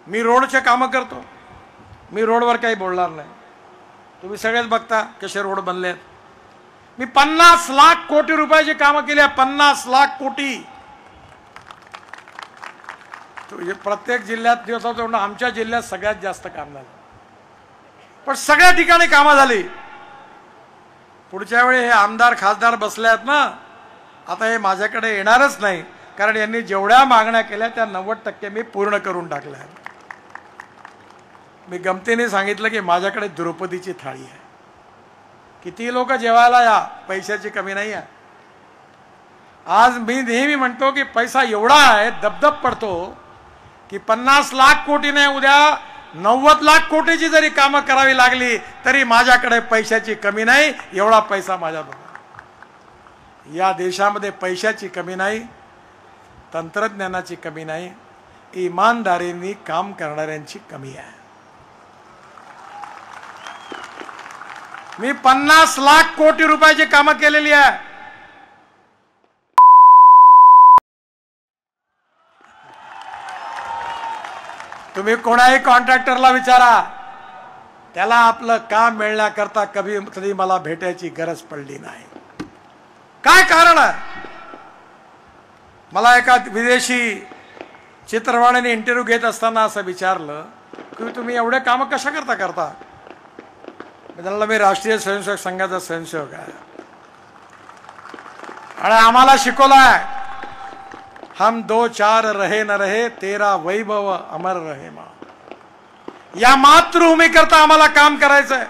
मी रोडचे कामं करतो, मी रोडवर काही बोलणार नाही. तुम्ही सगळेच बघता कसे रोड बनले आहेत. मी 50 लाख कोटी रुपयाची कामं केली आहे. 50 लाख कोटी. प्रत्येक जिल्ह्यात दिवसात आमच्या जिल्ह्यात सगळ्यात जास्त काम झालं, पण सगळ्या ठिकाणी कामं झाली. पुढच्या वेळी हे आमदार खासदार बसले आहेत ना, आता हे माझ्याकडे येणारच नाही, कारण यांनी जेवढ्या मागण्या केल्या त्या 90% मी पूर्ण करून टाकल्या. मी गमतीने सांगितलं की माझ्याकडे द्रौपदीची थाळी आहे. किती लोक जेवायला या, पैशाची कमी नाही आहे. आज मी नेहमी म्हणतो की पैसा एवढा आहे, दबदब पडतो की 50 लाख कोटी नाही, उद्या 90 लाख कोटीची जरी कामं करावी लागली तरी माझ्याकडे पैशाची कमी नाही. एवढा पैसा माझ्याकडे. या देशामध्ये पैशाची कमी नाही, तंत्रज्ञानाची कमी नाही, इमानदारीने काम करणाऱ्यांची कमी आहे. मी 50 लाख कोटी रुपयाची कामं केलेली आहे. तुम्ही कोणाही कॉन्ट्रॅक्टरला विचारा, त्याला आपलं काम मिळण्याकरता कधी मला भेटायची गरज पडली नाही. काय कारण आहे? मला एका विदेशी चित्रवाणीने इंटरव्ह्यू घेत असताना असं विचारलं की तुम्ही एवढे कामं कशा करता? मी राष्ट्रीय स्वयंसेवक संघाचा स्वयंसेवक आहे आणि आम्हाला शिकवलाय, हम 2 4 रहे न रहे, तेरा वैभव अमर रहे मा. या मातृभूमी करता आम्हाला काम करायचंय.